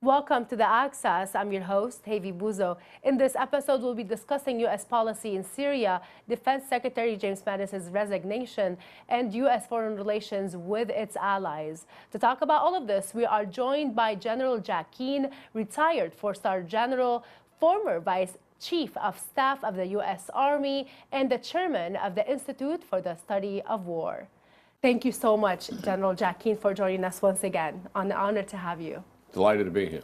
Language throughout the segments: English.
Welcome to The Access. I'm your host, Hayvi Bouzo. In this episode, we'll be discussing U.S. policy in Syria, Defense Secretary Mattis' resignation, and U.S. foreign relations with its allies. To talk about all of this, we are joined by General Jack Keane, retired four-star general, former Vice Chief of Staff of the U.S. Army, and the chairman of the Institute for the Study of War. Thank you so much, General Jack Keane, for joining us once again. An honor to have you. Delighted to be here.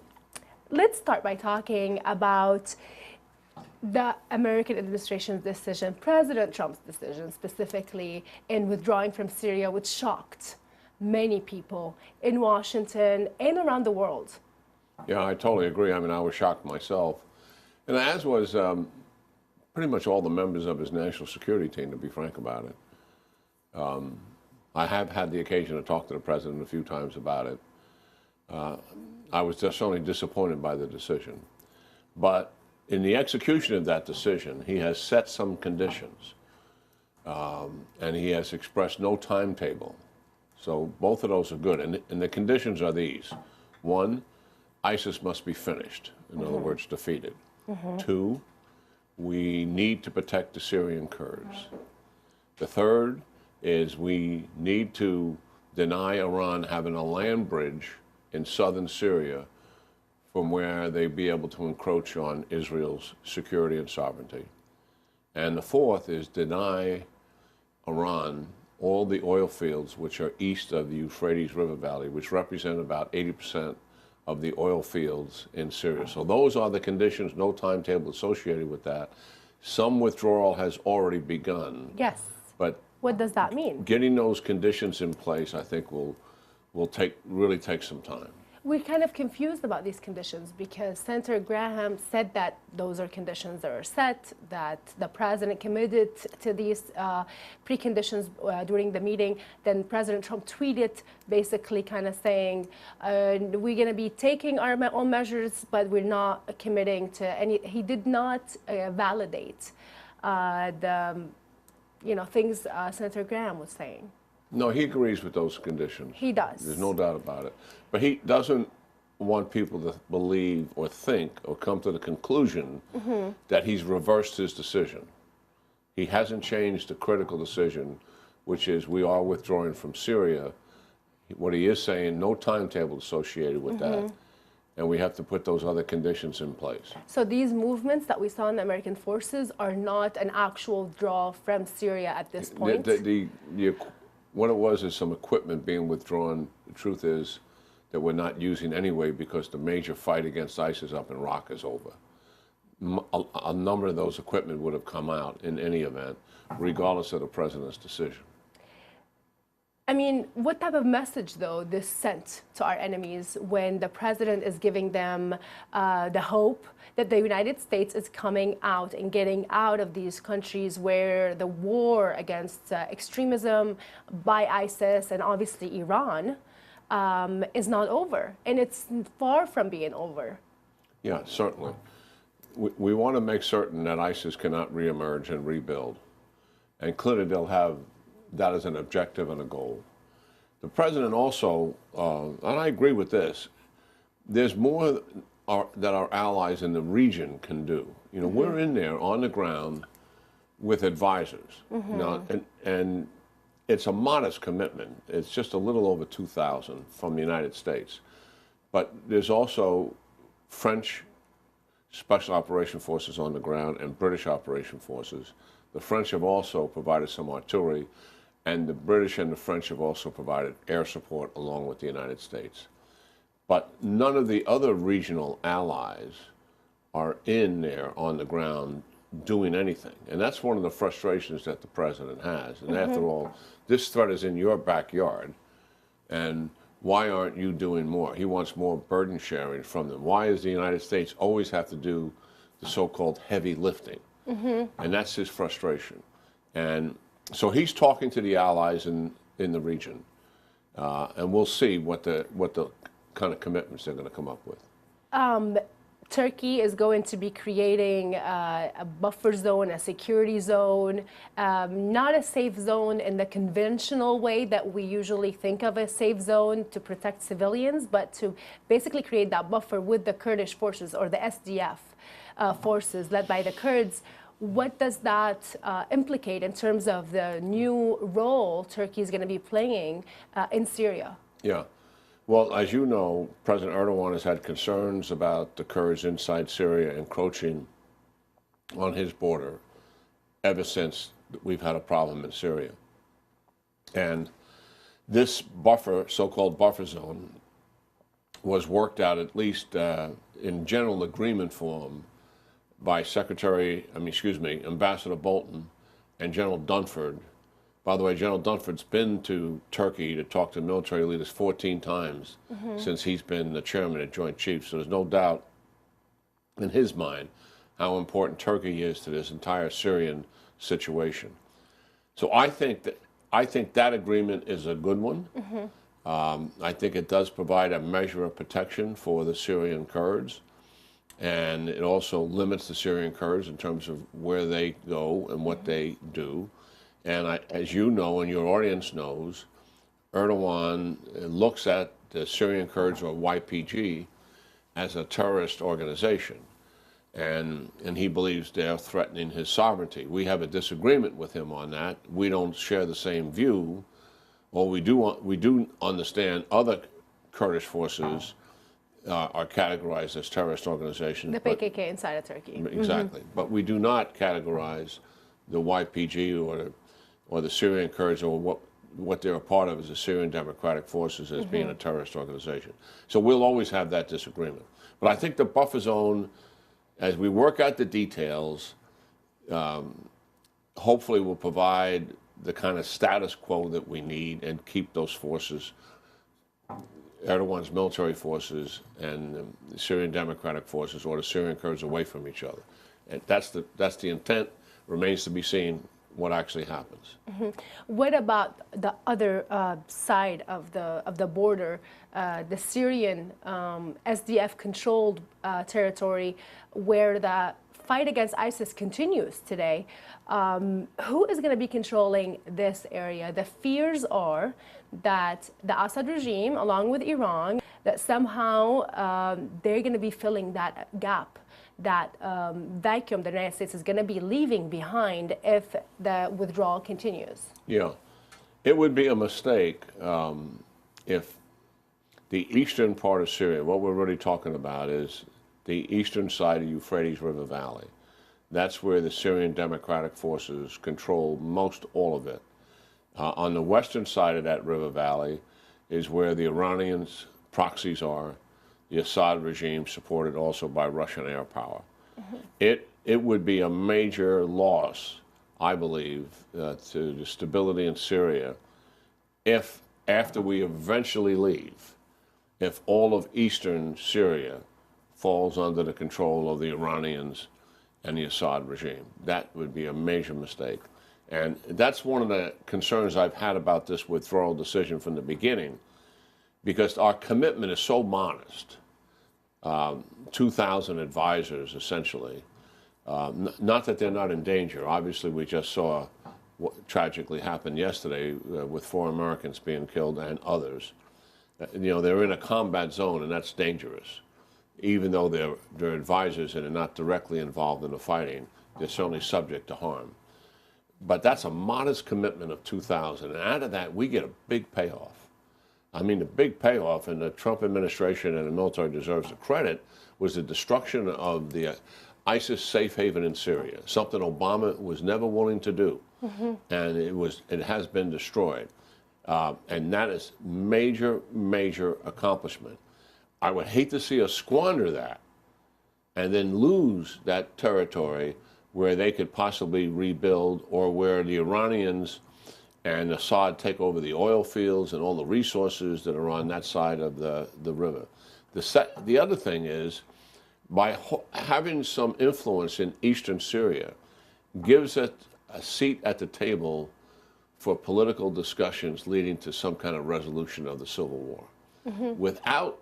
Let's start by talking about the American administration's decision, President Trump's decision specifically, in withdrawing from Syria, which shocked many people in Washington and around the world. Yeah, I totally agree. I mean, I was shocked myself, and as was pretty much all the members of his national security team, to be frank about it. I have had the occasion to talk to the president a few times about it. I was just only disappointed by the decision. But in the execution of that decision, he has set some conditions, and he has expressed no timetable. So both of those are good. And the conditions are these. One, ISIS must be finished, in other words, defeated. Two, we need to protect the Syrian Kurds. The third is we need to deny Iran having a land bridge in southern Syria from where they'd be able to encroach on Israel's security and sovereignty. And the fourth is deny Iran all the oil fields which are east of the Euphrates River Valley, which represent about 80% of the oil fields in Syria. So those are the conditions, no timetable associated with that. Some withdrawal has already begun. Yes. But what does that mean? Getting those conditions in place, I think, will really take some time. We're kind of confused about these conditions because Senator Graham said that those are conditions that are set, that the president committed to these preconditions during the meeting. Then President Trump tweeted basically kind of saying, we're going to be taking our own measures, but we're not committing to any. He did not validate the things Senator Graham was saying. No, he agrees with those conditions. He does. There's no doubt about it. But he doesn't want people to believe or think or come to the conclusion that he's reversed his decision. He hasn't changed the critical decision, which is we are withdrawing from Syria. What he is saying, no timetable associated with that. And we have to put those other conditions in place. So these movements that we saw in the American forces are not an actual withdrawal from Syria at this point? What it was is some equipment being withdrawn. The truth is that we're not using anyway because the major fight against ISIS up in Raqqa is over. A number of those equipment would have come out in any event, regardless of the president's decision. I mean, what type of message, though, this sent to our enemies when the president is giving them the hope that the United States is coming out and getting out of these countries where the war against extremism by ISIS and obviously Iran is not over, and it's far from being over? Yeah, certainly. We want to make certain that ISIS cannot reemerge and rebuild, and clearly they'll have that as an objective and a goal. The president also, and I agree with this, there's more that our allies in the region can do. You know, we're in there on the ground with advisors. Now, and it's a modest commitment. It's just a little over 2,000 from the United States. But there's also French Special Operation Forces on the ground and British Operation Forces. The French have also provided some artillery, and the British and the French have also provided air support along with the United States. But none of the other regional allies are in there on the ground doing anything. And that's one of the frustrations that the president has. And after all, this threat is in your backyard, and why aren't you doing more? He wants more burden sharing from them. Why does the United States always have to do the so-called heavy lifting? And that's his frustration. And so he's talking to the allies in the region, and we'll see what the kind of commitments they're going to come up with. Turkey is going to be creating a buffer zone, a security zone, not a safe zone in the conventional way that we usually think of a safe zone to protect civilians, but to basically create that buffer with the Kurdish forces or the SDF forces led by the Kurds. What does that implicate in terms of the new role Turkey is going to be playing in Syria? Yeah. Well, as you know, President Erdogan has had concerns about the Kurds inside Syria encroaching on his border ever since we've had a problem in Syria. And this buffer, so-called buffer zone, was worked out at least in general agreement form by Ambassador Bolton and General Dunford. By the way, General Dunford's been to Turkey to talk to military leaders 14 times since he's been the chairman of Joint Chiefs. So there's no doubt in his mind how important Turkey is to this entire Syrian situation. So I think that agreement is a good one. I think it does provide a measure of protection for the Syrian Kurds. And it also limits the Syrian Kurds in terms of where they go and what they do. And as you know and your audience knows, Erdogan looks at the Syrian Kurds, or YPG, as a terrorist organization. And he believes they're threatening his sovereignty. We have a disagreement with him on that. We don't share the same view. Well, we do understand other Kurdish forces are categorized as terrorist organizations. The PKK inside of Turkey. Exactly. But we do not categorize the YPG or the Syrian Kurds, or what they're a part of as the Syrian Democratic Forces, as being a terrorist organization. So we'll always have that disagreement. But I think the buffer zone, as we work out the details, hopefully will provide the kind of status quo that we need and keep those forces, Erdogan's military forces and the Syrian Democratic Forces, or the Syrian Kurds, away from each other. And that's the intent. Remains to be seen what actually happens. What about the other side of the border, the Syrian SDF-controlled territory, where the fight against ISIS continues today? Who is going to be controlling this area? The fears are that the Assad regime, along with Iran, that somehow they're going to be filling that gap, that vacuum the United States is going to be leaving behind if the withdrawal continues. Yeah. It would be a mistake if the eastern part of Syria, what we're really talking about is the eastern side of Euphrates River Valley. That's where the Syrian Democratic Forces control most all of it. On the western side of that river valley is where the Iranians' proxies are, the Assad regime, supported also by Russian air power. It would be a major loss, I believe, to the stability in Syria if, after we eventually leave, if all of eastern Syria falls under the control of the Iranians and the Assad regime. That would be a major mistake. And that's one of the concerns I've had about this withdrawal decision from the beginning, because our commitment is so modest. 2,000 advisors, essentially. Not that they're not in danger. Obviously, we just saw what tragically happened yesterday with 4 Americans being killed and others. They're in a combat zone, and that's dangerous. Even though they're advisors and are not directly involved in the fighting, they're certainly subject to harm. But that's a modest commitment of 2,000, and out of that, we get a big payoff. I mean, the big payoff, and the Trump administration and the military deserves the credit, was the destruction of the ISIS safe haven in Syria, something Obama was never willing to do. And it has been destroyed. And that is major, major accomplishment. I would hate to see us squander that and then lose that territory where they could possibly rebuild, or where the Iranians and Assad take over the oil fields and all the resources that are on that side of the river. The other thing is, by having some influence in eastern Syria, gives it a seat at the table for political discussions leading to some kind of resolution of the civil war. Without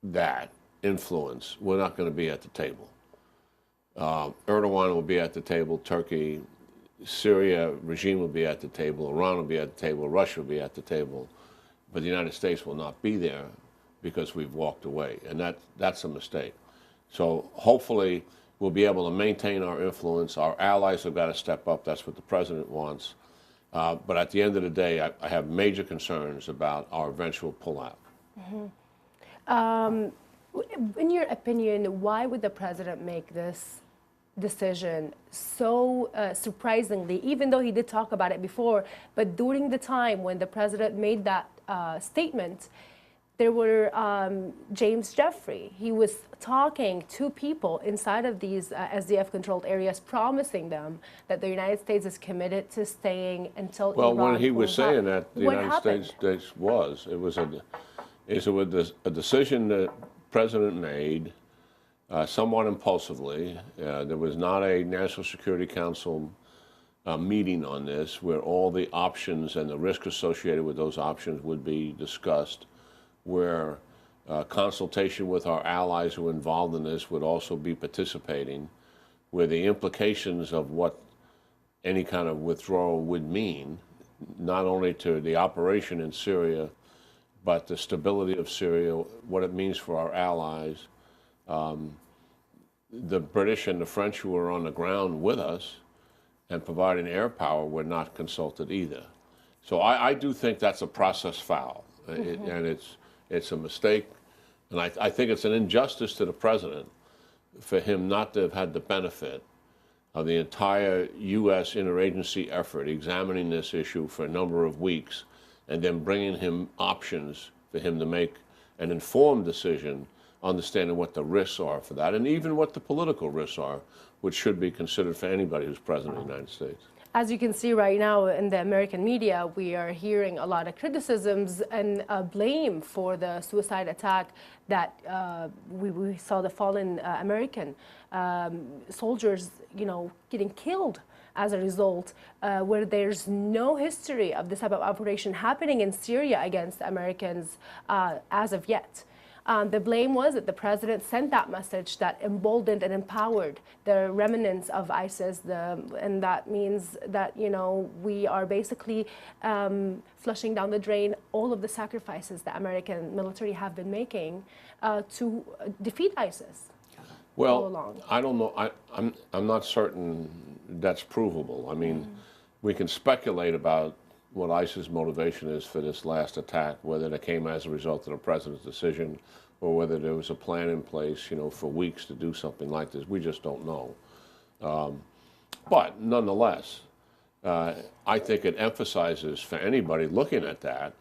that, influence, we're not going to be at the table. Erdogan will be at the table, Turkey, Syria regime will be at the table, Iran will be at the table, Russia will be at the table, but the United States will not be there because we've walked away, and that's a mistake. So hopefully we'll be able to maintain our influence. Our allies have got to step up. That's what the president wants. But at the end of the day, I have major concerns about our eventual pullout. In your opinion, why would the president make this decision so surprisingly, even though he did talk about it before, but during the time when the president made that statement, there were James Jeffrey. He was talking to people inside of these SDF-controlled areas, promising them that the United States is committed to staying until Well, Iran when he was saying up. that, the United States was. It was a decision that the president made somewhat impulsively. There was not a National Security Council meeting on this where all the options and the risk associated with those options would be discussed, where consultation with our allies who are involved in this would also be participating, where the implications of what any kind of withdrawal would mean, not only to the operation in Syria, but the stability of Syria, what it means for our allies. The British and the French who were on the ground with us and providing air power were not consulted either. So I do think that's a process foul, and it's a mistake, and I think it's an injustice to the president for him not to have had the benefit of the entire U.S. interagency effort examining this issue for a number of weeks and then bringing him options for him to make an informed decision, understanding what the risks are for that and even what the political risks are, which should be considered for anybody who's president of the United States. As you can see right now in the American media, we are hearing a lot of criticisms and blame for the suicide attack that we saw the fallen American soldiers, getting killed as a result, where there's no history of this type of operation happening in Syria against Americans as of yet. The blame was that the president sent that message that emboldened and empowered the remnants of ISIS, and that means that, we are basically flushing down the drain all of the sacrifices the American military have been making to defeat ISIS. Well, I don't know. I'm not certain that's provable. I mean, we can speculate about what ISIS' motivation is for this last attack, whether it came as a result of the president's decision or whether there was a plan in place, for weeks to do something like this. We just don't know. But nonetheless, I think it emphasizes for anybody looking at that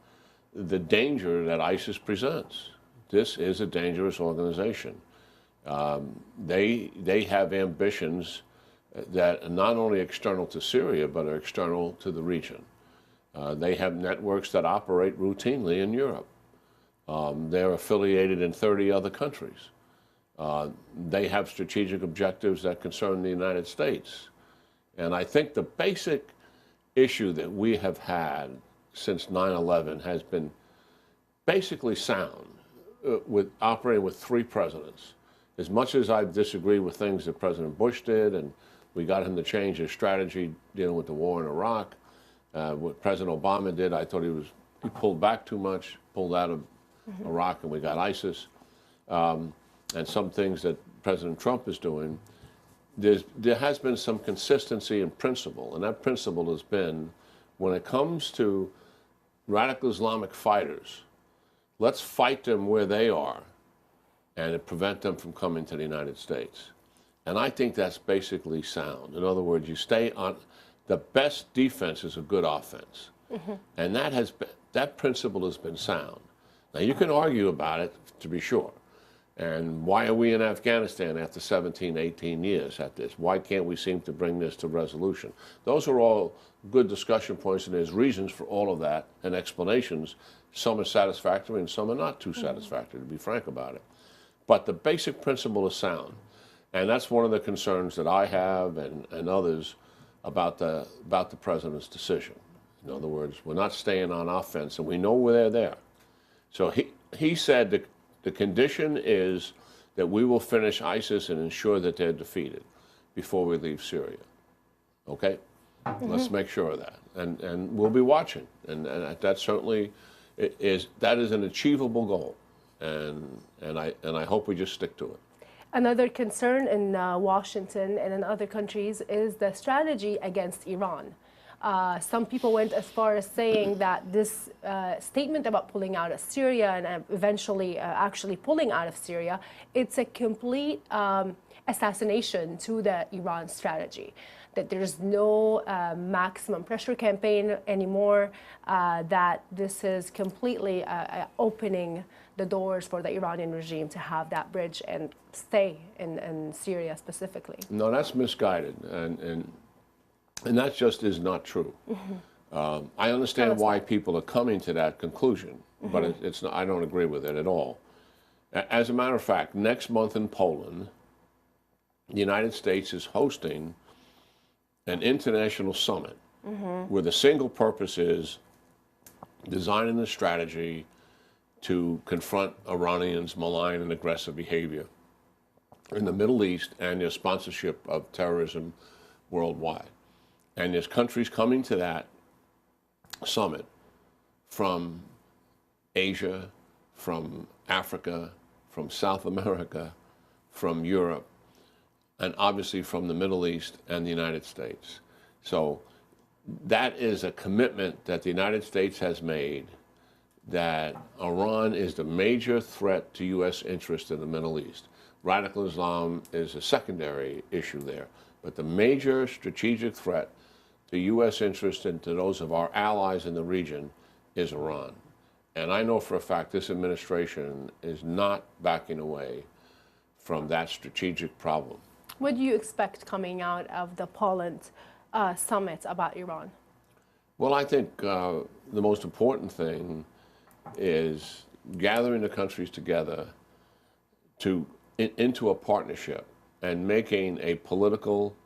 the danger that ISIS presents. This is a dangerous organization. They have ambitions that are not only external to Syria, but are external to the region. They have networks that operate routinely in Europe. They're affiliated in 30 other countries. They have strategic objectives that concern the United States. And I think the basic issue that we have had since 9/11 has been basically sound, with operating with three presidents. As much as I disagree with things that President Bush did, and we got him to change his strategy dealing with the war in Iraq, what President Obama did, I thought he pulled back too much, pulled out of Iraq, and we got ISIS. And some things that President Trump is doing, there has been some consistency in principle, and that principle has been, when it comes to radical Islamic fighters, let's fight them where they are and prevent them from coming to the United States. And I think that's basically sound. In other words, you stay on. The best defense is a good offense. And that principle has been sound. Now, you can argue about it, to be sure. And why are we in Afghanistan after 17, 18 years at this? Why can't we seem to bring this to resolution? Those are all good discussion points, and there's reasons for all of that and explanations. Some are satisfactory and some are not too satisfactory, to be frank about it. But the basic principle is sound. And that's one of the concerns that I have and others about the president's decision. In other words, we're not staying on offense, and we know they're there. So he said the condition is that we will finish ISIS and ensure that they're defeated before we leave Syria. Okay? Let's make sure of that. And we'll be watching. And that certainly is an achievable goal. And I hope we just stick to it. Another concern in Washington and in other countries is the strategy against Iran. Some people went as far as saying that this statement about pulling out of Syria and eventually actually pulling out of Syria, it's a complete assassination to the Iran strategy. That there's no maximum pressure campaign anymore, that this is completely opening the doors for the Iranian regime to have that bridge and stay in Syria specifically. No, that's misguided, and that just is not true. I understand why people are coming to that conclusion, but it's not, I don't agree with it at all. As a matter of fact, next month in Poland, the United States is hosting an international summit where the single purpose is designing the strategy to confront Iranians' malign and aggressive behavior in the Middle East and their sponsorship of terrorism worldwide. And there's countries coming to that summit from Asia, from Africa, from South America, from Europe, and obviously from the Middle East and the United States. So that is a commitment that the United States has made, that Iran is the major threat to U.S. interest in the Middle East. Radical Islam is a secondary issue there, but the major strategic threat to U.S. interest and to those of our allies in the region is Iran. And I know for a fact this administration is not backing away from that strategic problem. What do you expect coming out of the Poland summit about Iran? Well, I think the most important thing is gathering the countries together into a partnership and making a political,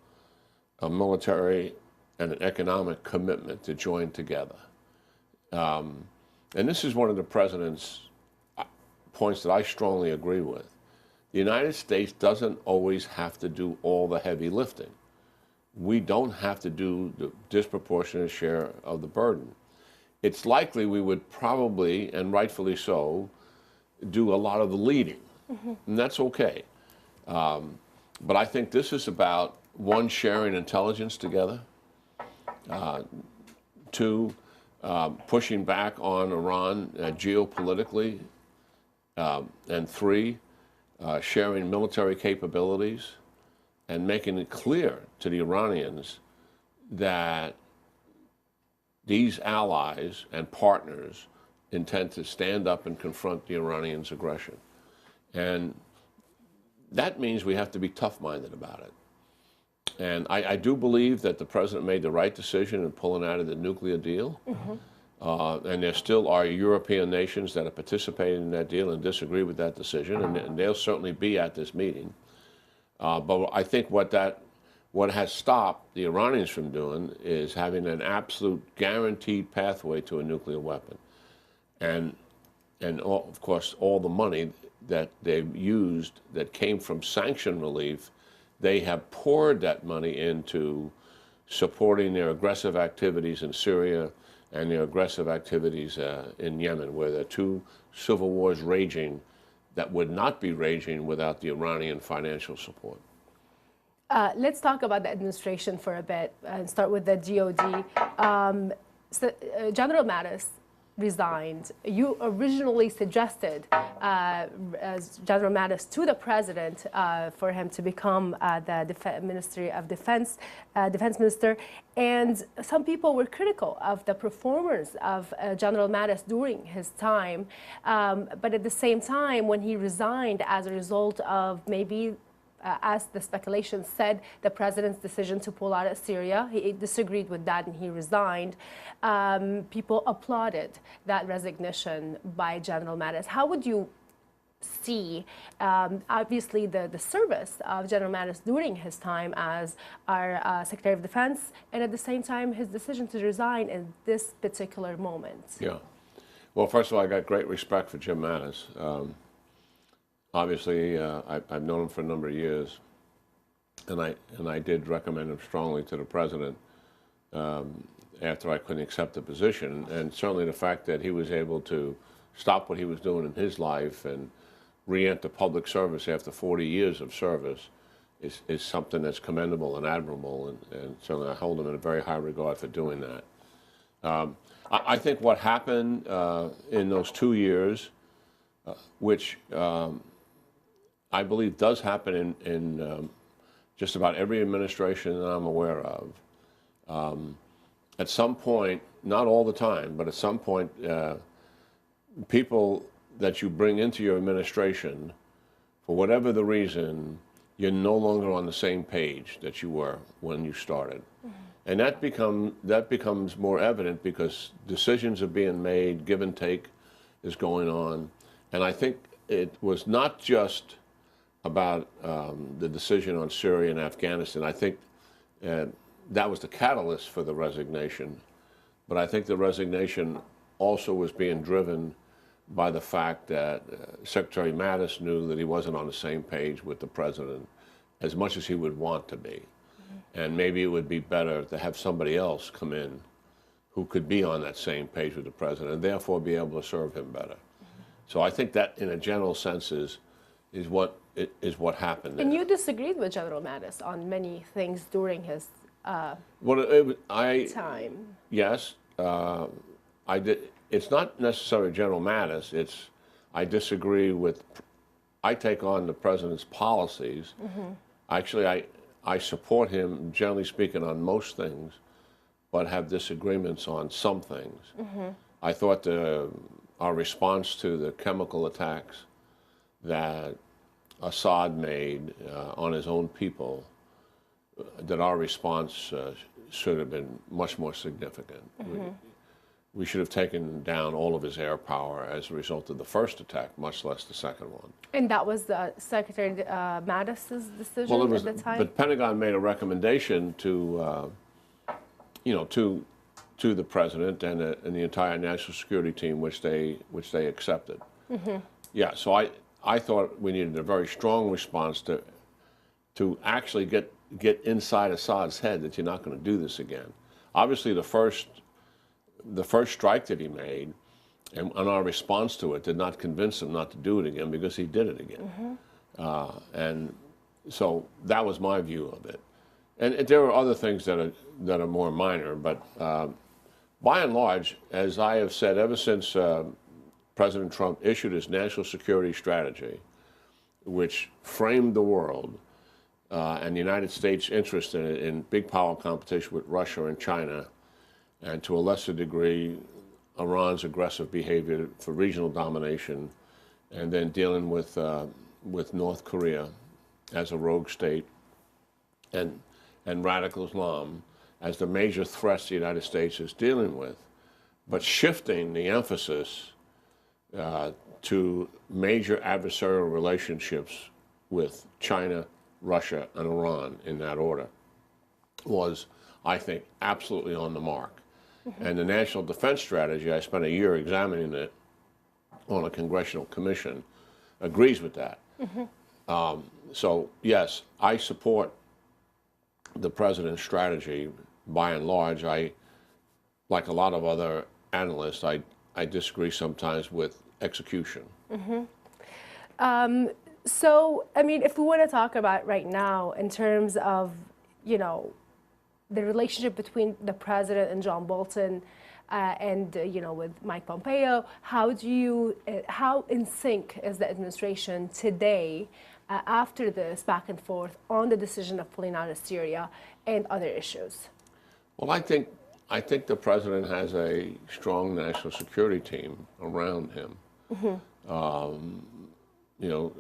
a military, and an economic commitment to join together. And this is one of the president's points that I strongly agree with. The United States doesn't always have to do all the heavy lifting. We don't have to do the disproportionate share of the burden. It's likely we would probably, and rightfully so, do a lot of the leading, and that's okay. But I think this is about, one, sharing intelligence together, two, pushing back on Iran geopolitically, and three, sharing military capabilities and making it clear to the Iranians that these allies and partners intend to stand up and confront the Iranians' aggression. And that means we have to be tough-minded about it. And I do believe that the president made the right decision in pulling out of the nuclear deal. And there still are European nations that are participating in that deal and disagree with that decision, and they'll certainly be at this meeting. But I think what has stopped the Iranians from doing is having an absolute guaranteed pathway to a nuclear weapon. And of course, all the money that they've used that came from sanction relief, they have poured that money into supporting their aggressive activities in Syria and their aggressive activities in Yemen, where there are two civil wars raging that would not be raging without the Iranian financial support. Let's talk about the administration for a bit and start with the DOD. General Mattis resigned. You originally suggested as General Mattis to the president for him to become the Ministry of Defense Minister, and some people were critical of the performance of General Mattis during his time, but at the same time, when he resigned as a result of maybe as the speculation said, the president's decision to pull out of Syria, he disagreed with that and he resigned. People applauded that resignation by General Mattis. How would you see, obviously, the service of General Mattis during his time as our Secretary of Defense, and at the same time, his decision to resign in this particular moment? Yeah. Well, first of all, I got great respect for Jim Mattis. obviously, I've known him for a number of years, and I did recommend him strongly to the president after I couldn't accept the position. And certainly the fact that he was able to stop what he was doing in his life and re-enter public service after 40 years of service is something that's commendable and admirable, and certainly I hold him in a very high regard for doing that. I think what happened in those 2 years, which I believe does happen in just about every administration that I'm aware of, at some point, not all the time, but at some point, people that you bring into your administration, for whatever the reason, you're no longer on the same page that you were when you started. And that becomes more evident because decisions are being made, give and take is going on. And I think it was not just about the decision on Syria and Afghanistan. I think that was the catalyst for the resignation. But I think the resignation also was being driven by the fact that Secretary Mattis knew that he wasn't on the same page with the president as much as he would want to be. And maybe it would be better to have somebody else come in who could be on that same page with the president and therefore be able to serve him better. So I think that, in a general sense, is what happened there. And you disagreed with General Mattis on many things during his time. Yes, I did. It's not necessarily General Mattis. I disagree with. I take on the president's policies. Actually, I support him, generally speaking, on most things, but have disagreements on some things. I thought our response to the chemical attacks that Assad made on his own people, that our response should have been much more significant. We should have taken down all of his air power as a result of the first attack, much less the second one. And that was Secretary Mattis's decision at the time? The Pentagon made a recommendation to, to the president and the entire national security team, which they accepted. Yeah, so I thought we needed a very strong response to actually get inside Assad's head that you're not going to do this again. Obviously, the first strike that he made and our response to it did not convince him not to do it again, because he did it again. And so that was my view of it. And there are other things that are more minor, but by and large, as I have said ever since President Trump issued his national security strategy, which framed the world and the United States' interest in big power competition with Russia and China, and to a lesser degree, Iran's aggressive behavior for regional domination, and then dealing with North Korea as a rogue state, and radical Islam as the major threats the United States is dealing with, but shifting the emphasis to major adversarial relationships with China, Russia, and Iran in that order was, I think, absolutely on the mark. And the National Defense Strategy, I spent a year examining it on a congressional commission, agrees with that. So, yes, I support the president's strategy by and large. Like a lot of other analysts, I disagree sometimes with execution. So, I mean, if we want to talk about right now in terms of, the relationship between the president and John Bolton and, with Mike Pompeo, how in sync is the administration today after this back and forth on the decision of pulling out of Syria and other issues? Well, I think the president has a strong national security team around him.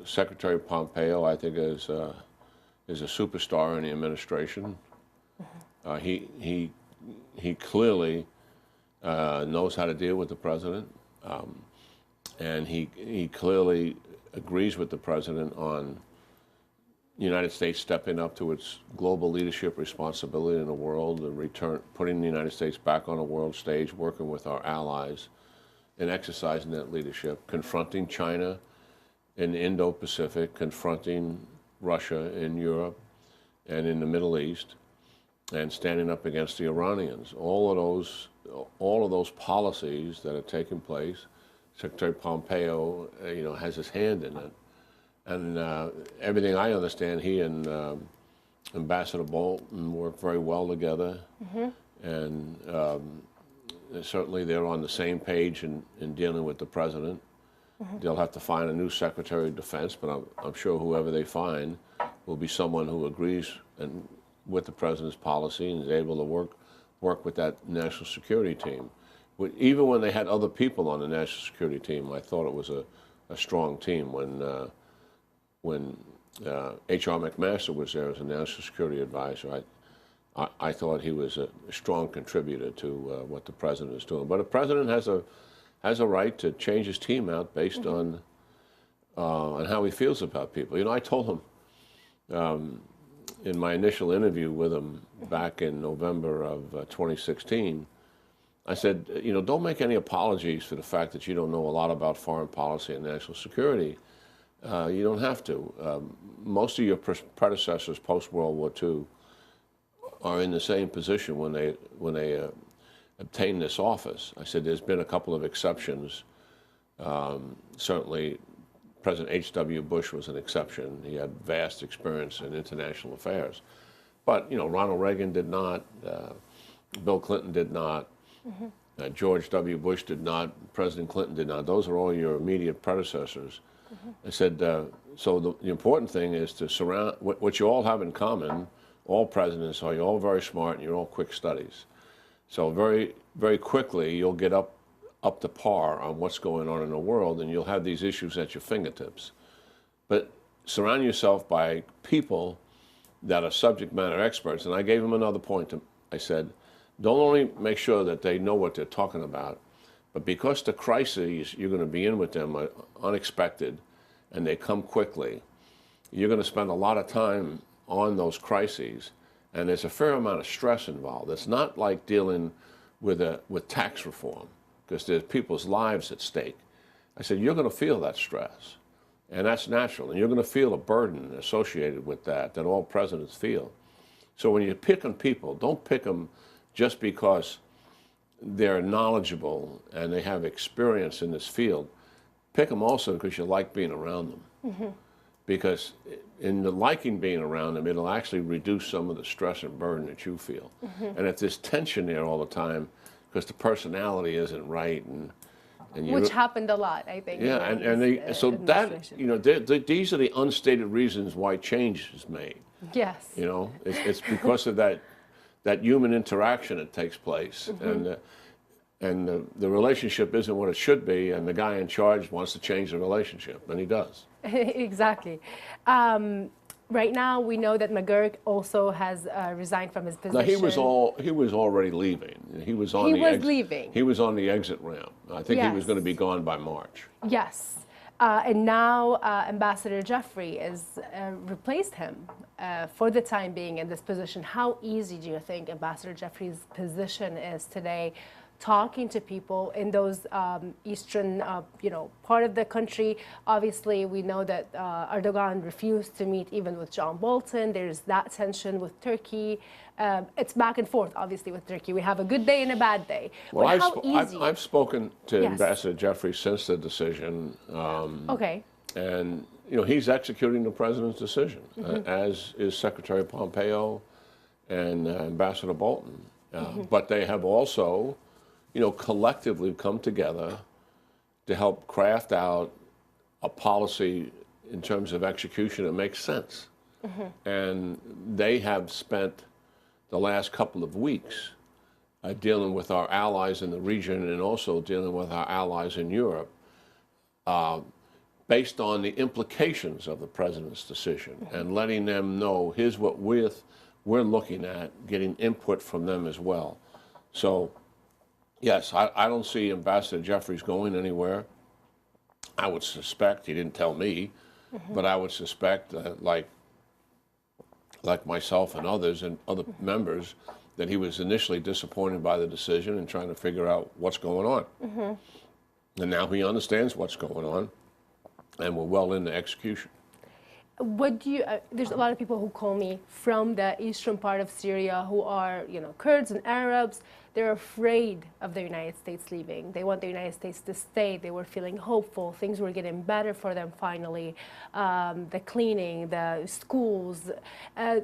Secretary Pompeo, I think, is a superstar in the administration. He clearly knows how to deal with the president, and he clearly agrees with the president on the United States stepping up to its global leadership responsibility in the world, and putting the United States back on a world stage, working with our allies in exercising that leadership, confronting China in the Indo-Pacific, confronting Russia in Europe and in the Middle East, and standing up against the Iranians. All of those policies that are taking place, Secretary Pompeo, has his hand in it. And everything I understand, he and Ambassador Bolton work very well together. And certainly they're on the same page in dealing with the president. They'll have to find a new Secretary of Defense, but I'm sure whoever they find will be someone who agrees with the president's policy and is able to work with that national security team. Even when they had other people on the national security team, I thought it was a strong team. When H.R. McMaster was there as a national security advisor, I thought he was a strong contributor to what the president is doing. But the president has a right to change his team out based on how he feels about people. I told him in my initial interview with him back in November of 2016, I said, don't make any apologies for the fact that you don't know a lot about foreign policy and national security. You don't have to. Most of your predecessors post-World War II are in the same position when they obtained this office. I said there's been a couple of exceptions. Certainly, President H.W. Bush was an exception. He had vast experience in international affairs. But, Ronald Reagan did not. Bill Clinton did not. George W. Bush did not. President Clinton did not. Those are all your immediate predecessors. I said, so the important thing is to surround, what you all have in common, all presidents are, you're all very smart and you're all quick studies. So very, very quickly you'll get up to par on what's going on in the world, and you'll have these issues at your fingertips. But surround yourself by people that are subject matter experts. And I gave him another point. I said, don't only make sure that they know what they're talking about, but because the crises you're going to be in with them are unexpected and they come quickly, you're going to spend a lot of time on those crises, and there's a fair amount of stress involved. It's not like dealing with tax reform, because there's people's lives at stake. I said, you're going to feel that stress, and that's natural, and you're going to feel a burden associated with that all presidents feel. So when you pick on people, don't pick them just because they're knowledgeable and they have experience in this field. Pick them also because you like being around them. Because in the liking being around them, it'll actually reduce some of the stress and burden that you feel. And if there's tension there all the time, because the personality isn't right, and which happened a lot, I think. Yeah, so that these are the unstated reasons why change is made. Yes. It's because of that human interaction that takes place, and the relationship isn't what it should be, and the guy in charge wants to change the relationship, and he does. Exactly. Right now, we know that McGurk also has resigned from his position. No, he was already leaving. He was leaving. He was on the exit ramp. I think he was going to be gone by March. Yes. And now Ambassador Jeffrey has replaced him for the time being in this position. How easy do you think Ambassador Jeffrey's position is today, talking to people in those eastern, part of the country? Obviously, we know that Erdogan refused to meet even with John Bolton. There's that tension with Turkey. It's back and forth, obviously, with Turkey. We have a good day and a bad day. Well, I've spoken to Ambassador Jeffrey since the decision. Okay. And, he's executing the president's decision, as is Secretary Pompeo and Ambassador Bolton. But they have also, collectively come together to help craft out a policy in terms of execution that makes sense. And they have spent the last couple of weeks dealing with our allies in the region and also dealing with our allies in Europe based on the implications of the president's decision and letting them know, here's what we're looking at, getting input from them as well. So, yes, I don't see Ambassador Jeffries going anywhere. I would suspect, he didn't tell me, but I would suspect, like myself and others and other members, that he was initially disappointed by the decision and trying to figure out what's going on. And now he understands what's going on. and we're well into execution. What do you? There's a lot of people who call me from the eastern part of Syria who are, Kurds and Arabs. They're afraid of the United States leaving. They want the United States to stay. They were feeling hopeful. Things were getting better for them finally. The cleaning, the schools,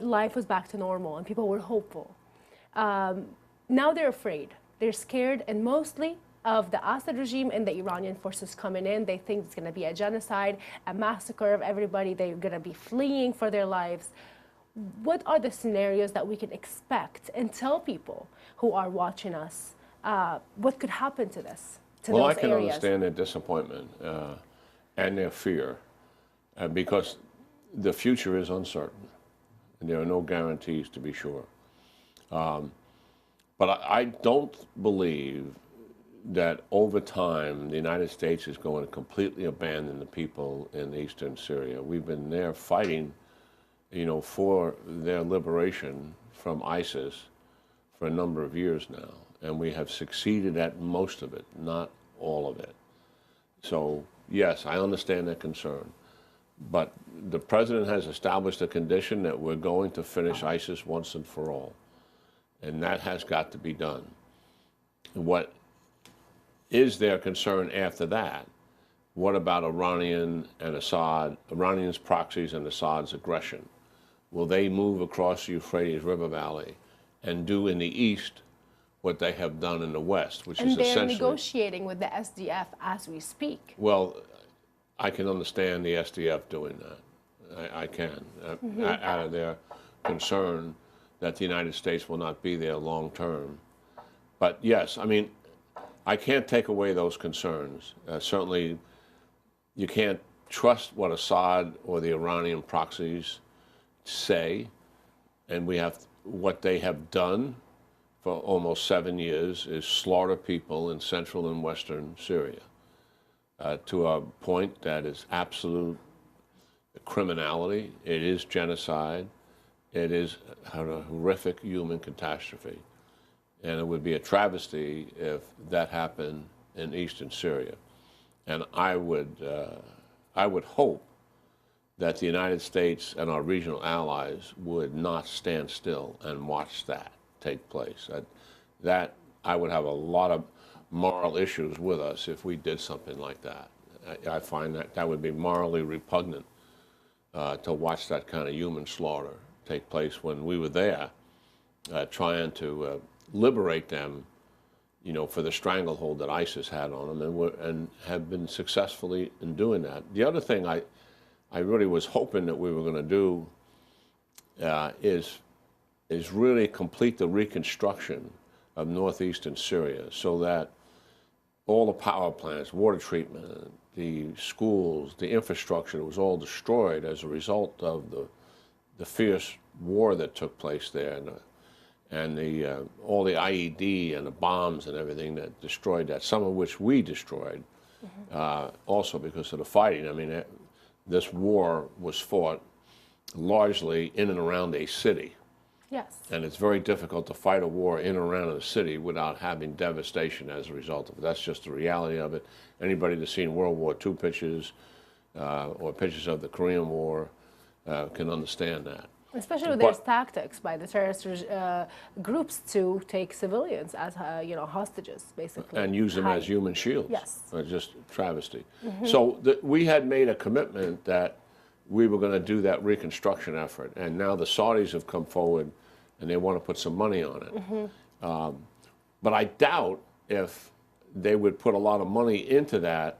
life was back to normal, and people were hopeful. Now they're afraid. They're scared, and mostly of the Assad regime and the Iranian forces coming in. They think it's going to be a genocide, a massacre of everybody. They're going to be fleeing for their lives. What are the scenarios that we can expect, and tell people who are watching us what could happen to this, to well, those I can areas? understand their disappointment and their fear because the future is uncertain, and there are no guarantees, to be sure. But I don't believe that over time the United States is going to completely abandon the people in eastern Syria. We've been there fighting, for their liberation from ISIS for a number of years now, and we have succeeded at most of it, not all of it. So yes, I understand that concern, but the president has established a condition that we're going to finish ISIS once and for all, and that has got to be done. What is their concern after that? What about Iranians, proxies, and Assad's aggression? Will they move across the Euphrates River Valley and do in the east what they have done in the west, which is essentially... And they're negotiating with the SDF as we speak. Well, I can understand the SDF doing that. I can, out of their concern that the United States will not be there long term. But yes, I can't take away those concerns. Certainly, you can't trust what Assad or the Iranian proxies say, and what they have done for almost 7 years is slaughter people in central and western Syria to a point that is absolute criminality. It is genocide. It is a horrific human catastrophe. And it would be a travesty if that happened in eastern Syria. And I would hope that the United States and our regional allies would not stand still and watch that take place. That I would have a lot of moral issues with us if we did something like that. I find that would be morally repugnant to watch that kind of human slaughter take place when we were there trying to liberate them, for the stranglehold that ISIS had on them, and have been successfully in doing that. The other thing I really was hoping that we were going to do is really complete the reconstruction of northeastern Syria, so that all the power plants, water treatment, the schools, the infrastructure was all destroyed as a result of the fierce war that took place there, and all the IED and the bombs and everything that destroyed that, some of which we destroyed, also because of the fighting. This war was fought largely in and around a city. Yes. And it's very difficult to fight a war in and around a city without having devastation as a result of it. That's just the reality of it. Anybody that's seen World War II pictures or pictures of the Korean War can understand that. Especially when there's tactics by the terrorist groups to take civilians as hostages, basically, and use them as human shields. Yes, just travesty. So we had made a commitment that we were going to do that reconstruction effort, and now the Saudis have come forward, and they want to put some money on it. But I doubt if they would put a lot of money into that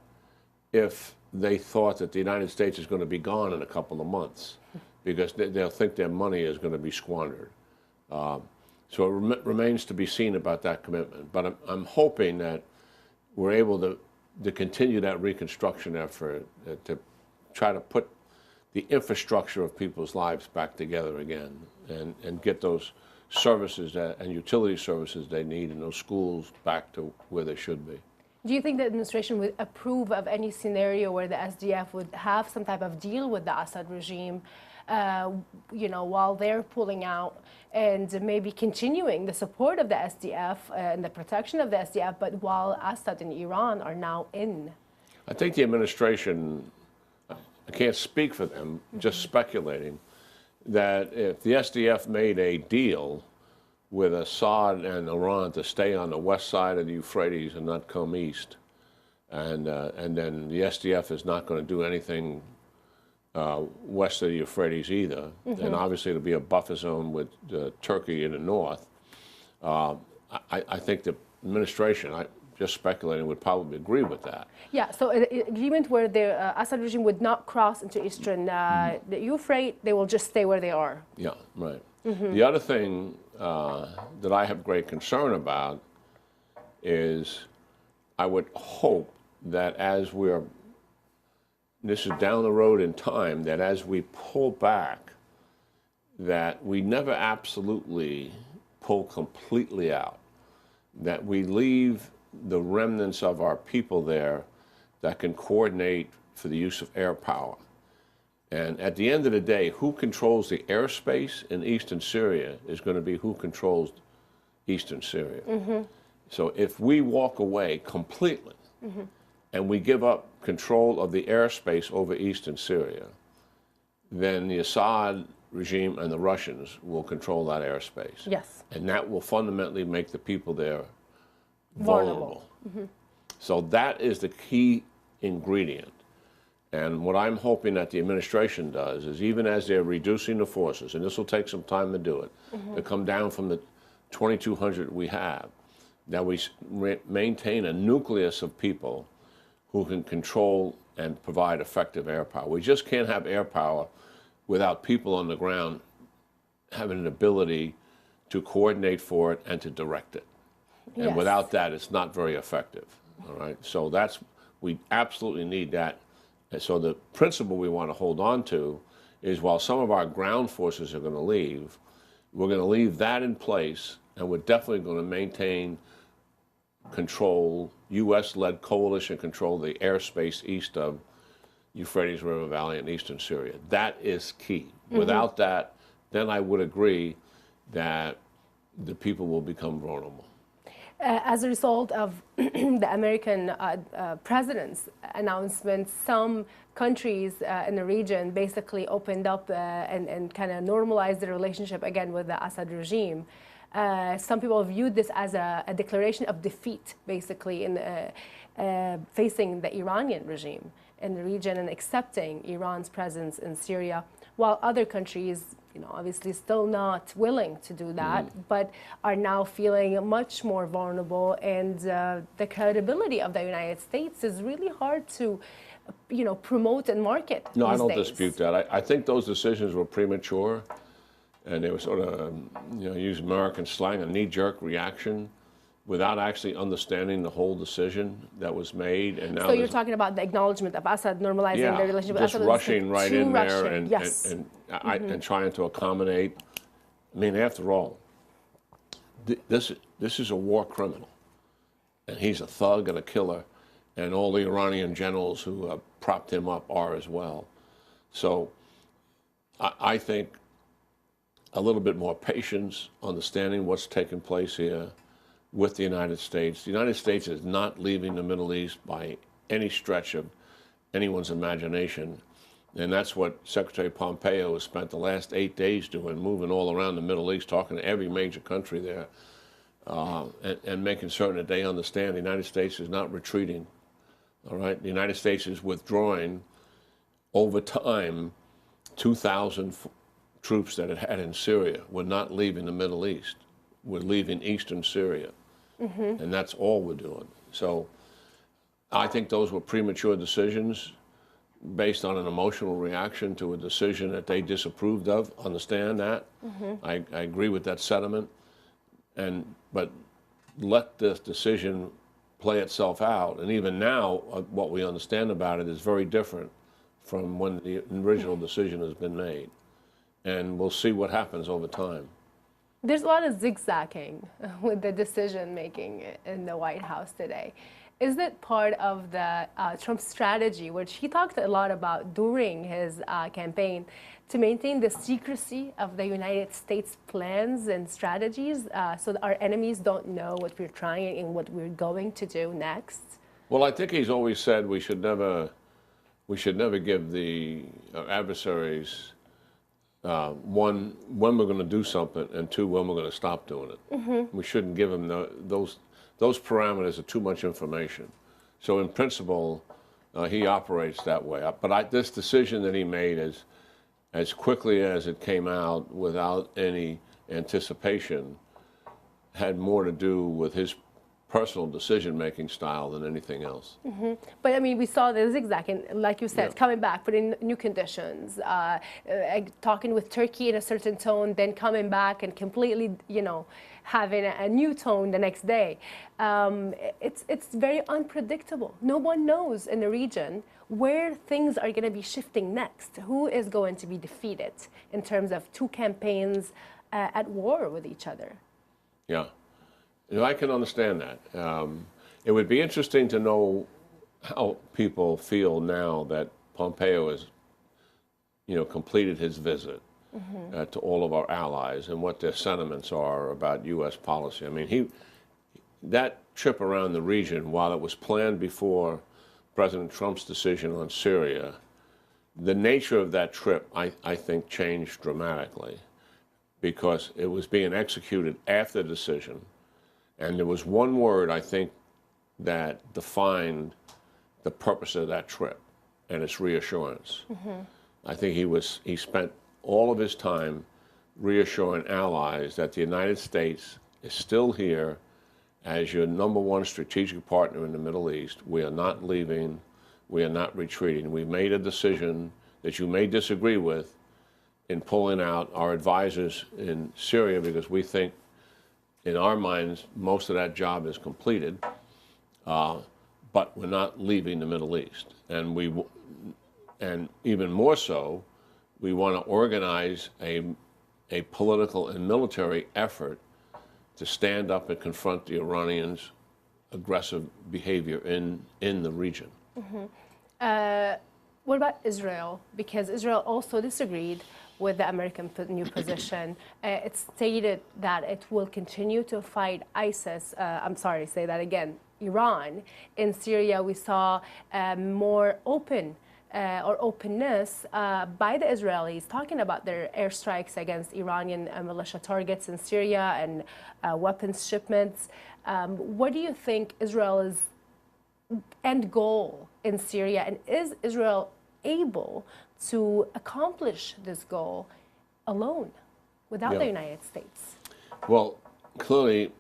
if they thought that the United States is going to be gone in a couple of months, because they'll think their money is going to be squandered. So it remains to be seen about that commitment. But I'm hoping that we're able to continue that reconstruction effort, to try to put the infrastructure of people's lives back together again, and get those services and utility services they need in those schools back to where they should be. Do you think the administration would approve of any scenario where the SDF would have some type of deal with the Assad regime, while they're pulling out, and maybe continuing the support of the SDF and the protection of the SDF, but while Assad and Iran are now in? I think the administration I can't speak for them, just speculating, that if the SDF made a deal with Assad and Iran to stay on the west side of the Euphrates and not come east, and then the SDF is not going to do anything west of the Euphrates either, and obviously it'll be a buffer zone with Turkey in the north. I think the administration, just speculating, would probably agree with that. Yeah, so an agreement where the Assad regime would not cross into eastern the Euphrates, they will just stay where they are. Yeah, right. The other thing that I have great concern about is I would hope that as this is down the road in time, that as we pull back, that we never absolutely pull completely out, that we leave the remnants of our people there that can coordinate for the use of air power. And at the end of the day, who controls the airspace in eastern Syria is going to be who controls eastern Syria. So if we walk away completely and we give up control of the airspace over eastern Syria, then the Assad regime and the Russians will control that airspace. Yes. And that will fundamentally make the people there vulnerable. So that is the key ingredient. And what I'm hoping that the administration does is, even as they're reducing the forces, and this will take some time to do it, to come down from the 2,200 we have, that we maintain a nucleus of people who can control and provide effective air power. We just can't have air power without people on the ground having an ability to coordinate for it and to direct it. And Yes. without that, it's not very effective. All right. So we absolutely need that. And so the principle we want to hold on to is, while some of our ground forces are going to leave, we're going to leave that in place, and we're definitely going to maintain control, U.S.-led coalition control of the airspace east of Euphrates River Valley in eastern Syria. That is key. Without that, then I would agree that the people will become vulnerable. As a result of the American president's announcement, some countries in the region basically opened up and kind of normalized their relationship again with the Assad regime. Some people viewed this as a declaration of defeat, basically, in facing the Iranian regime in the region and accepting Iran's presence in Syria, while other countries, obviously still not willing to do that, but are now feeling much more vulnerable. And the credibility of the United States is really hard to, promote and market. No, I these don't days. dispute that. I think those decisions were premature, and they were sort of, use American slang, a knee-jerk reaction, without actually understanding the whole decision that was made. And now So you're talking about the acknowledgement of Assad normalizing the relationship with just Assad. rushing right in there and, yes. and trying to accommodate. I mean, after all, this is a war criminal, and he's a thug and a killer, and all the Iranian generals who propped him up are as well. So I think a little bit more patience, understanding what's taking place here with the United States. The United States is not leaving the Middle East by any stretch of anyone's imagination. And that's what Secretary Pompeo has spent the last 8 days doing, moving all around the Middle East, talking to every major country there, and making certain that they understand the United States is not retreating. All right? The United States is withdrawing over time. 2,000 troops that it had in Syria were not leaving the Middle East. We're leaving eastern Syria. And that's all we're doing. So I think those were premature decisions based on an emotional reaction to a decision that they disapproved of. Understand that. I agree with that sentiment. But let this decision play itself out. And even now, what we understand about it is very different from when the original decision has been made. And we'll see what happens over time. There's a lot of zigzagging with the decision making in the White House today. Is it part of the Trump strategy, which he talked a lot about during his campaign, to maintain the secrecy of the United States plans and strategies so that our enemies don't know what we're trying and what we're going to do next? Well, I think he's always said we should never we should never give the adversaries one, when we're going to do something, and two, when we're going to stop doing it. We shouldn't give them those parameters are too much information. So in principle, he operates that way. But this decision that he made as quickly as it came out without any anticipation had more to do with his personal decision-making style than anything else. But I mean, we saw the zigzag, and like you said, coming back, putting new conditions, talking with Turkey in a certain tone, then coming back and completely, having a new tone the next day. It's very unpredictable. No one knows in the region where things are going to be shifting next. Who is going to be defeated in terms of two campaigns at war with each other? Yeah. I can understand that. It would be interesting to know how people feel now that Pompeo has, completed his visit to all of our allies and what their sentiments are about U.S. policy. I mean, that trip around the region, while it was planned before President Trump's decision on Syria, the nature of that trip, I think, changed dramatically because it was being executed after the decision. And there was one word, I think, that defined the purpose of that trip, and it's reassurance. I think he spent all of his time reassuring allies that the United States is still here as your #1 strategic partner in the Middle East. We are not leaving. We are not retreating. We've made a decision that you may disagree with in pulling out our advisors in Syria because we think in our minds, most of that job is completed, but we're not leaving the Middle East. And even more so, we want to organize a political and military effort to stand up and confront the Iranians' aggressive behavior in the region. What about Israel? Because Israel also disagreed with the American new position. It stated that it will continue to fight ISIS, say that again, Iran. In Syria, we saw more openness by the Israelis talking about their airstrikes against Iranian militia targets in Syria and weapons shipments. What do you think Israel's end goal in Syria, and is Israel able to accomplish this goal alone without the United States? Well, clearly,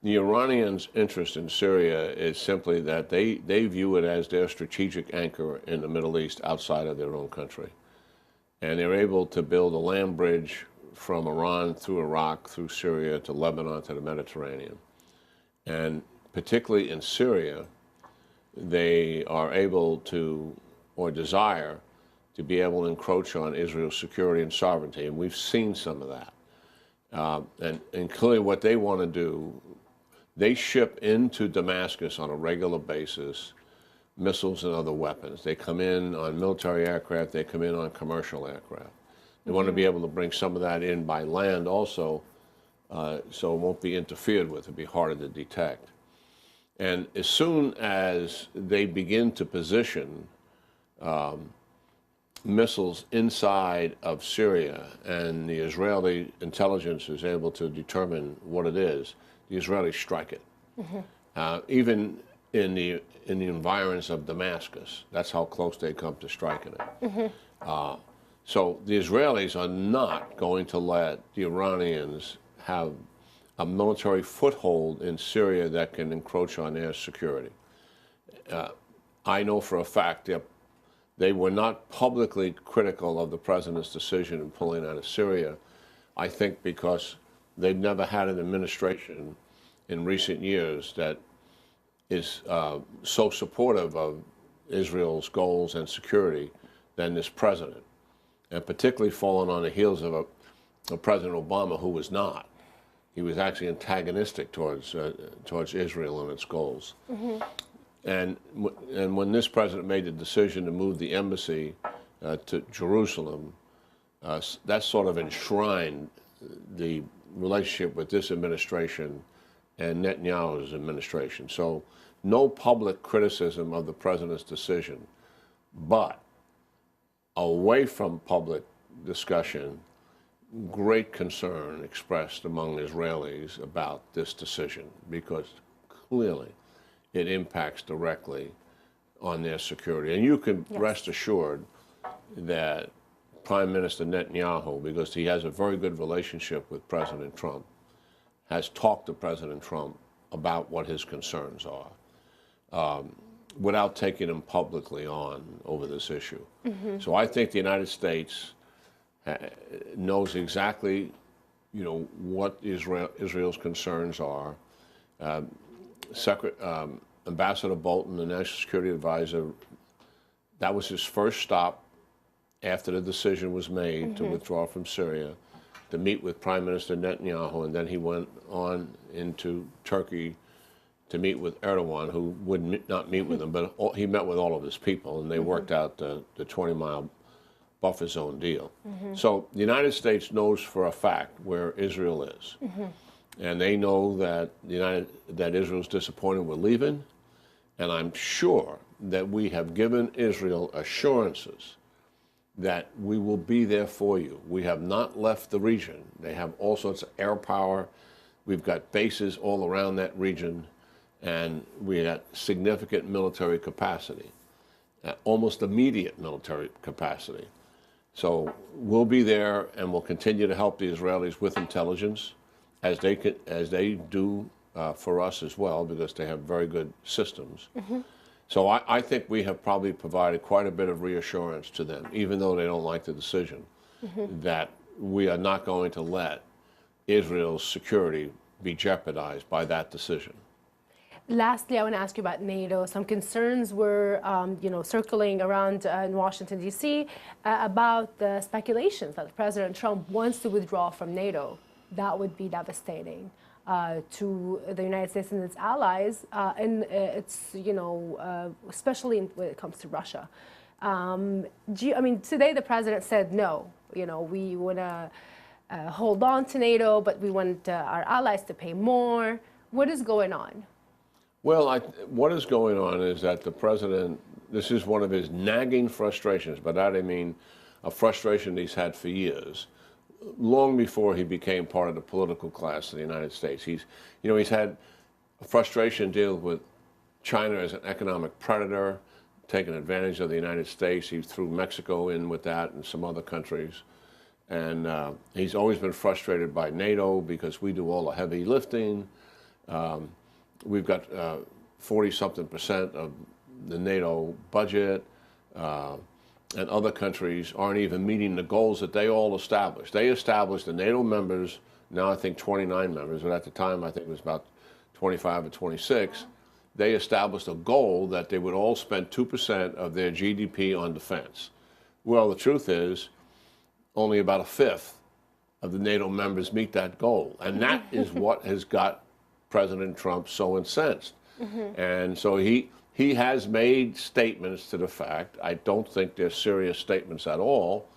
the Iranians' interest in Syria is simply that they view it as their strategic anchor in the Middle East outside of their own country. And they're able to build a land bridge from Iran through Iraq, through Syria, to Lebanon, to the Mediterranean. And particularly in Syria, they are able to, or desire, to be able to encroach on Israel's security and sovereignty, and we've seen some of that. And clearly what they want to do, they ship into Damascus on a regular basis missiles and other weapons. They come in on military aircraft, they come in on commercial aircraft. They want to be able to bring some of that in by land also, so it won't be interfered with, it'll be harder to detect. And as soon as they begin to position missiles inside of Syria, and the Israeli intelligence is able to determine what it is, the Israelis strike it. Even in the environs of Damascus, that's how close they come to striking it. So the Israelis are not going to let the Iranians have a military foothold in Syria that can encroach on their security. I know for a fact that they were not publicly critical of the president's decision in pulling out of Syria, I think because they've never had an administration in recent years that is so supportive of Israel's goals and security than this president, and particularly falling on the heels of President Obama, who was not. He was actually antagonistic towards Israel and its goals. And when this president made the decision to move the embassy to Jerusalem, that sort of enshrined the relationship with this administration and Netanyahu's administration. So no public criticism of the president's decision But away from public discussion, great concern expressed among Israelis about this decision because clearly it impacts directly on their security. And you can rest assured that Prime Minister Netanyahu, because he has a very good relationship with President Trump, has talked to President Trump about what his concerns are without taking them publicly on over this issue. So I think the United States knows exactly, what Israel's concerns are. Ambassador Bolton, the National Security Advisor, that was his first stop after the decision was made to withdraw from Syria, to meet with Prime Minister Netanyahu, and then he went on into Turkey to meet with Erdogan, who would not meet with him, but he met with all of his people, and they worked out the 20-mile buffer zone deal. So the United States knows for a fact where Israel is. And they know that that Israel's disappointed we're leaving, and I'm sure that we have given Israel assurances that we will be there for you. We have not left the region. They have all sorts of air power. We've got bases all around that region, and we got significant military capacity, almost immediate military capacity. So we'll be there, and we'll continue to help the Israelis with intelligence, as they do for us as well, because they have very good systems. So I think we have probably provided quite a bit of reassurance to them, even though they don't like the decision, that we are not going to let Israel's security be jeopardized by that decision. Lastly, I want to ask you about NATO. Some concerns were, circling around in Washington, D.C. About the speculations that President Trump wants to withdraw from NATO. That would be devastating to the United States and its allies, and it's, especially when it comes to Russia. Today the president said no. We want to hold on to NATO, but we want our allies to pay more. What is going on? Well, what is going on is that the president, this is one of his nagging frustrations, but I mean a frustration he's had for years, long before he became part of the political class of the United States. He's had a frustration dealing with China as an economic predator, taking advantage of the United States. He threw Mexico in with that and some other countries. And he's always been frustrated by NATO because we do all the heavy lifting. We've got 40-something% of the NATO budget, and other countries aren't even meeting the goals that they all established. They established the NATO members, now I think 29 members, but at the time I think it was about 25 or 26. They established a goal that they would all spend 2% of their GDP on defense. Well, the truth is, only about a fifth of the NATO members meet that goal. And that is what has got President Trump so incensed. And so he has made statements to the fact, I don't think they're serious statements at all,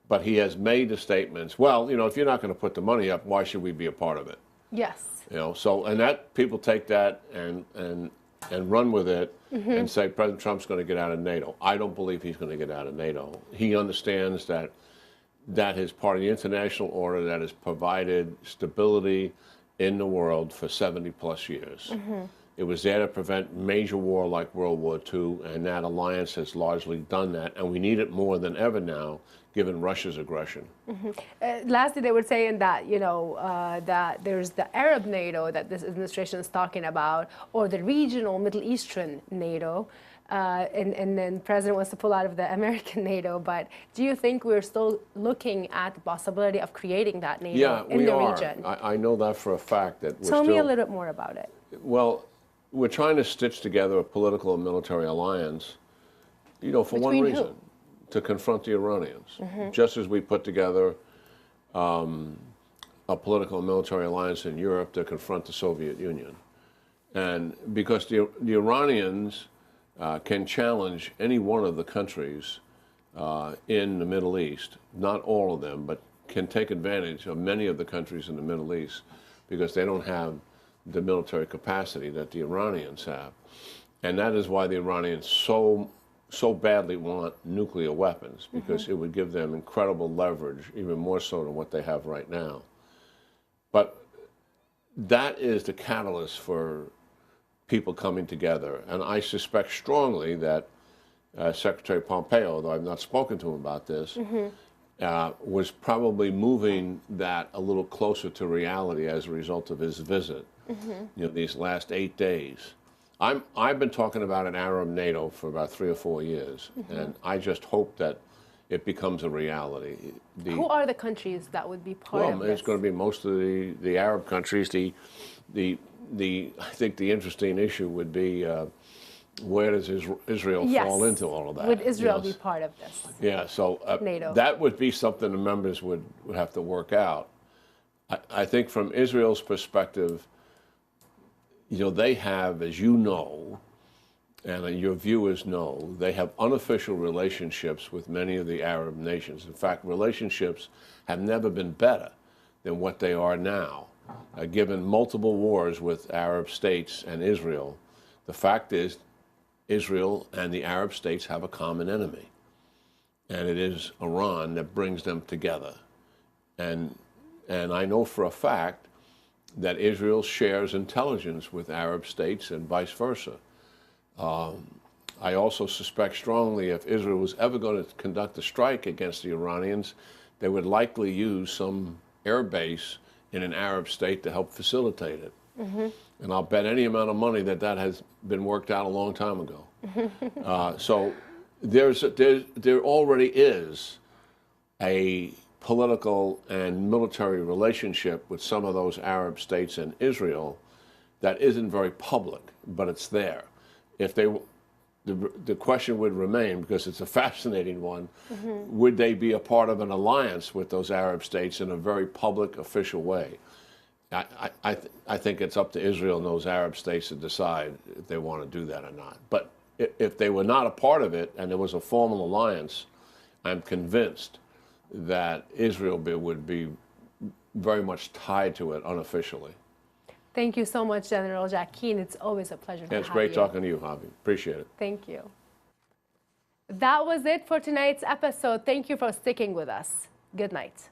but he has made the statements, well, if you're not going to put the money up, why should we be a part of it? Yes. And that people take that and run with it and say President Trump's going to get out of NATO. I don't believe he's going to get out of NATO. He understands that is part of the international order that has provided stability in the world for 70-plus years. It was there to prevent major war like World War II, and that alliance has largely done that, and we need it more than ever now, given Russia's aggression. Lastly, they were saying that, that there's the Arab NATO that this administration is talking about, or the regional Middle Eastern NATO, and then the president wants to pull out of the American NATO. But do you think we're still looking at the possibility of creating that NATO in the region? I know that for a fact. Tell me a little bit more about it. Well, we're trying to stitch together a political and military alliance, for Between one reason, who? to confront the Iranians. Just as we put together a political and military alliance in Europe to confront the Soviet Union. And because the Iranians can challenge any one of the countries in the Middle East, not all of them, but can take advantage of many of the countries in the Middle East because they don't have the military capacity that the Iranians have. And that is why the Iranians so so badly want nuclear weapons because it would give them incredible leverage, even more so than what they have right now. But that is the catalyst for people coming together. And I suspect strongly that Secretary Pompeo, though I've not spoken to him about this, was probably moving that a little closer to reality as a result of his visit, these last 8 days. I've been talking about an Arab NATO for about 3 or 4 years, and I just hope that it becomes a reality. Who are the countries that would be part of this? It's going to be most of the Arab countries. I think the interesting issue would be where does Israel fall into all of that? Would Israel be part of this? Yeah, so NATO. That would be something the members would have to work out. I think from Israel's perspective, they have, as you know, and your viewers know, they have unofficial relationships with many of the Arab nations. In fact, relationships have never been better than what they are now. Given multiple wars with Arab states and Israel, the fact is Israel and the Arab states have a common enemy, and it is Iran that brings them together. And I know for a fact that Israel shares intelligence with Arab states and vice versa. I also suspect strongly if Israel was ever going to conduct a strike against the Iranians, they would likely use some air base in an Arab state to help facilitate it. And I'll bet any amount of money that has been worked out a long time ago. So there already is a political and military relationship with some of those Arab states and Israel that isn't very public, but it's there. If the question would remain, because it's a fascinating one, would they be a part of an alliance with those Arab states in a very public, official way? I think it's up to Israel and those Arab states to decide if they want to do that or not. But if they were not a part of it and there was a formal alliance, I'm convinced that Israel would be very much tied to it unofficially. Thank you so much, General Jack Keane. It's always a pleasure to have you. It's great talking to you, Hayvi. Appreciate it. Thank you. That was it for tonight's episode. Thank you for sticking with us. Good night.